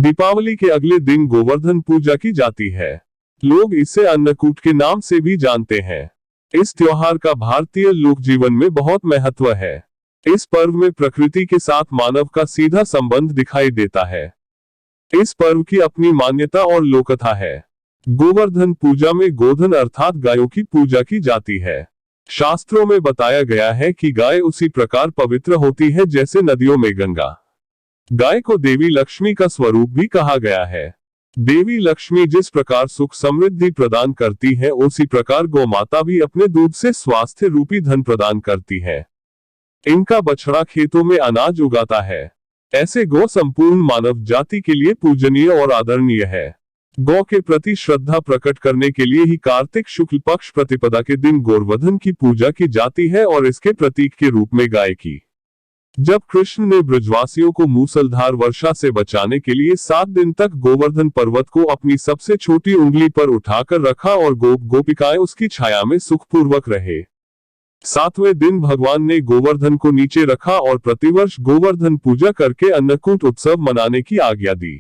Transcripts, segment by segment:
दीपावली के अगले दिन गोवर्धन पूजा की जाती है। लोग इसे अन्नकूट के नाम से भी जानते हैं। इस त्योहार का भारतीय लोक जीवन में बहुत महत्व है। इस पर्व में प्रकृति के साथ मानव का सीधा संबंध दिखाई देता है। इस पर्व की अपनी मान्यता और लोककथा है। गोवर्धन पूजा में गोधन अर्थात गायों की पूजा की जाती है। शास्त्रों में बताया गया है कि गाय उसी प्रकार पवित्र होती है जैसे नदियों में गंगा। गाय को देवी लक्ष्मी का स्वरूप भी कहा गया है। देवी लक्ष्मी जिस प्रकार सुख समृद्धि प्रदान करती है, उसी प्रकार गौ माता भी अपने दूध से स्वास्थ्य रूपी धन प्रदान करती है। इनका बछड़ा खेतों में अनाज उगाता है। ऐसे गौ संपूर्ण मानव जाति के लिए पूजनीय और आदरणीय है। गौ के प्रति श्रद्धा प्रकट करने के लिए ही कार्तिक शुक्ल पक्ष प्रतिपदा के दिन गोवर्धन की पूजा की जाती है और इसके प्रतीक के रूप में गाय की। जब कृष्ण ने ब्रजवासियों को मूसलधार वर्षा से बचाने के लिए 7 दिन तक गोवर्धन पर्वत को अपनी सबसे छोटी उंगली पर उठाकर रखा और गोपिकाएं उसकी छाया में सुखपूर्वक रहे। 7वें दिन भगवान ने गोवर्धन को नीचे रखा और प्रतिवर्ष गोवर्धन पूजा करके अन्नकूट उत्सव मनाने की आज्ञा दी।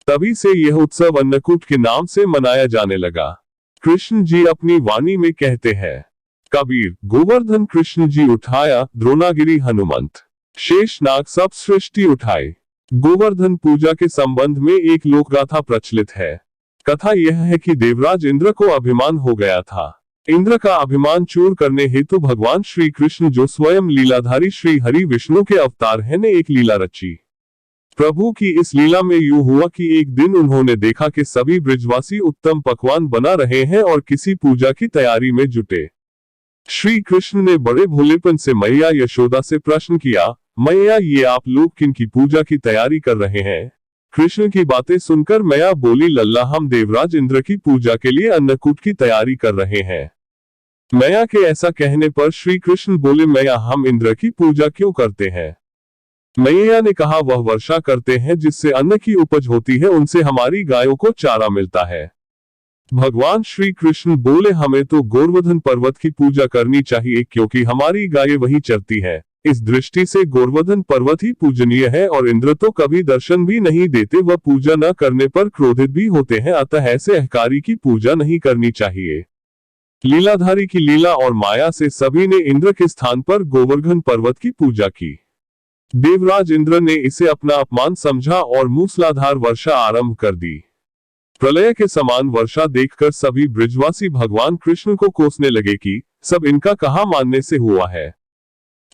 तभी से यह उत्सव अन्नकूट के नाम से मनाया जाने लगा। कृष्ण जी अपनी वाणी में कहते हैं, कबीर गोवर्धन कृष्ण जी उठाया, द्रोणागिरी हनुमंत शेष नाग सब सृष्टि उठाए। गोवर्धन पूजा के संबंध में एक लोकगाथा प्रचलित है। कथा यह है कि देवराज इंद्र को अभिमान हो गया था। इंद्र का अभिमान चूर करने हेतु भगवान श्री कृष्ण, जो स्वयं लीलाधारी श्री हरि विष्णु के अवतार हैं, ने एक लीला रची। प्रभु की इस लीला में यूं हुआ कि एक दिन उन्होंने देखा कि सभी ब्रजवासी उत्तम पकवान बना रहे हैं और किसी पूजा की तैयारी में जुटे। श्री कृष्ण ने बड़े भोलेपन से मैया यशोदा से प्रश्न किया, मैया ये आप लोग किन की पूजा की तैयारी कर रहे हैं? कृष्ण की बातें सुनकर मैया बोली, लल्ला हम देवराज इंद्र की पूजा के लिए अन्नकूट की तैयारी कर रहे हैं। मैया के ऐसा कहने पर श्री कृष्ण बोले, मैया हम इंद्र की पूजा क्यों करते हैं? मैया ने कहा, वह वर्षा करते हैं जिससे अन्न की उपज होती है, उनसे हमारी गायों को चारा मिलता है। भगवान श्री कृष्ण बोले, हमें तो गोवर्धन पर्वत की पूजा करनी चाहिए क्योंकि हमारी गायें वहीं चरती है। इस दृष्टि से गोवर्धन पर्वत ही पूजनीय है और इंद्र तो कभी दर्शन भी नहीं देते, वह पूजा न करने पर क्रोधित भी होते हैं, अतः ऐसे अहंकारी की पूजा नहीं करनी चाहिए। लीलाधारी की लीला और माया से सभी ने इंद्र के स्थान पर गोवर्धन पर्वत की पूजा की। देवराज इंद्र ने इसे अपना अपमान समझा और मूसलाधार वर्षा आरंभ कर दी। प्रलय के समान वर्षा देखकर सभी ब्रजवासी भगवान कृष्ण को कोसने लगे कि सब इनका कहाँ मानने से हुआ है।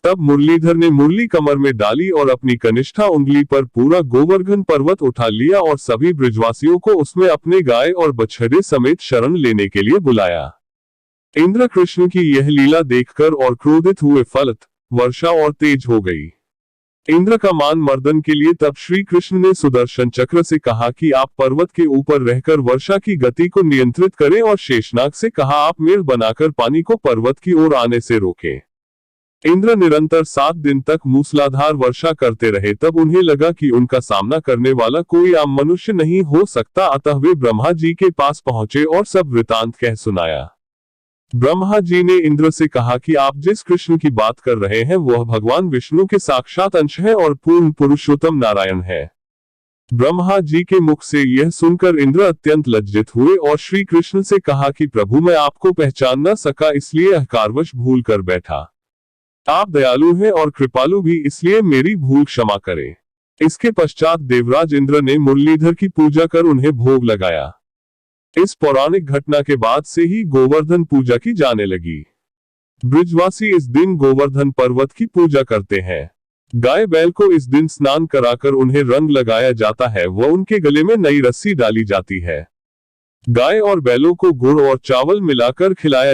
तब मुरलीधर ने मुरली कमर में डाली और अपनी कनिष्ठा उंगली पर पूरा गोवर्धन पर्वत उठा लिया और सभी ब्रजवासियों को उसमें अपने गाय और बछड़े समेत शरण लेने के लिए बुलाया। इंद्र कृष्ण की यह लीला देखकर और क्रोधित हुए, फलत वर्षा और तेज हो गई। इंद्र का मान मर्दन के लिए तब श्री कृष्ण ने सुदर्शन चक्र से कहा कि आप पर्वत के ऊपर रहकर वर्षा की गति को नियंत्रित करें और शेषनाग से कहा आप मेढ़ बनाकर पानी को पर्वत की ओर आने से रोकें। इंद्र निरंतर 7 दिन तक मूसलाधार वर्षा करते रहे। तब उन्हें लगा कि उनका सामना करने वाला कोई आम मनुष्य नहीं हो सकता, अतः वे ब्रह्मा जी के पास पहुंचे और सब वृतांत कह सुनाया। ब्रह्मा जी ने इंद्र से कहा कि आप जिस कृष्ण की बात कर रहे हैं वह भगवान विष्णु के साक्षात अंश है और पूर्ण पुरुषोत्तम नारायण है। ब्रह्मा जी के मुख से यह सुनकर इंद्र अत्यंत लज्जित हुए और श्री कृष्ण से कहा कि प्रभु मैं आपको पहचान न सका, इसलिए अहंकारवश भूल कर बैठा। आप दयालु हैं और कृपालु भी, इसलिए मेरी भूल क्षमा करें। इसके पश्चात देवराज इंद्र ने मुरलीधर की पूजा कर उन्हें भोग लगाया। इस पौराणिक घटना के बाद से ही गोवर्धन पूजा की जाने लगी। ब्रजवासी इस दिन गोवर्धन पर्वत की पूजा करते हैं। गाय बैल को इस दिन स्नान कराकर उन्हें रंग लगाया जाता है व उनके गले में नई रस्सी डाली जाती है। गाय और बैलों को गुड़ और चावल मिलाकर खिलाया